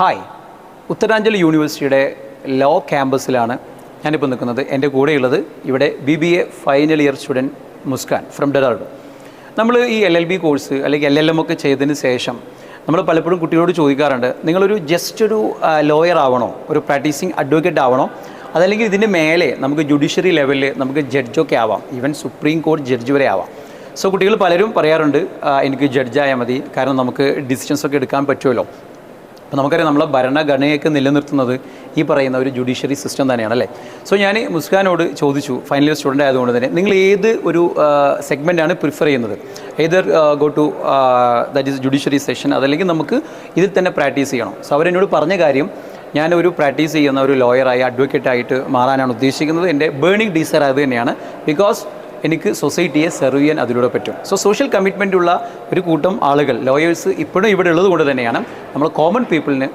Hi, Uttaranchal യൂണിവേഴ്സിറ്റിയുടെ law ക്യാമ്പസിലാണ് ഞാനിപ്പോൾ നിൽക്കുന്നത്. എൻ്റെ കൂടെയുള്ളത് ഇവിടെ BBA final year student Muskan from Dehradun. നമ്മൾ ഈ LLB കോഴ്സ് അല്ലെങ്കിൽ LLM ഒക്കെ ചെയ്തതിന് ശേഷം നമ്മൾ പലപ്പോഴും കുട്ടികളോട് ചോദിക്കാറുണ്ട്, നിങ്ങളൊരു ജസ്റ്റ് ഒരു ലോയർ ആവണോ, ഒരു പ്രാക്ടീസിങ് അഡ്വക്കേറ്റ് ആവണോ, അതല്ലെങ്കിൽ ഇതിൻ്റെ മേലെ നമുക്ക് ജുഡീഷ്യറി ലെവലിൽ നമുക്ക് ജഡ്ജൊക്കെ ആവാം, ഈവൻ സുപ്രീം കോടതി ജഡ്ജ് വരെ ആവാം. സോ കുട്ടികൾ പലരും പറയാറുണ്ട്, എനിക്ക് ജഡ്ജായാൽ മതി, കാരണം നമുക്ക് ഡിസിഷൻസൊക്കെ എടുക്കാൻ പറ്റുമല്ലോ. അപ്പോൾ നമുക്കറിയാം, നമ്മളെ ഭരണഘടനയൊക്കെ നിലനിർത്തുന്നത് ഈ പറയുന്ന ഒരു ജുഡീഷ്യറി സിസ്റ്റം തന്നെയാണ് അല്ലേ. സോ ഞാൻ മുസ്കാനോട് ചോദിച്ചു, ഫൈനൽ ഇയർ സ്റ്റുഡൻ്റ് ആയതുകൊണ്ട് തന്നെ, നിങ്ങൾ ഏത് ഒരു സെഗ്മെൻറ്റാണ് പ്രിഫർ ചെയ്യുന്നത്? Either go to that is judiciary session, അതല്ലെങ്കിൽ നമുക്ക് ഇതിൽ തന്നെ പ്രാക്ടീസ് ചെയ്യണം. സോ അവരെന്നോട് പറഞ്ഞ കാര്യം, ഞാനൊരു പ്രാക്ടീസ് ചെയ്യുന്ന ഒരു ലോയറായി അഡ്വക്കേറ്റായിട്ട് മാറാനാണ് ഉദ്ദേശിക്കുന്നത്. എൻ്റെ ബേണിംഗ് ഡിസയർ അത് തന്നെയാണ്. ബിക്കോസ് എനിക്ക് സൊസൈറ്റിയെ സെർവ് ചെയ്യാൻ അതിലൂടെ പറ്റും. സോ സോഷ്യൽ കമ്മിറ്റ്മെൻ്റ് ഉള്ള ഒരു കൂട്ടം ആളുകൾ, ലോയേഴ്സ് ഇപ്പോഴും ഇവിടെ ഉള്ളത് കൊണ്ട് തന്നെയാണ് നമ്മൾ കോമൺ പീപ്പിളിന്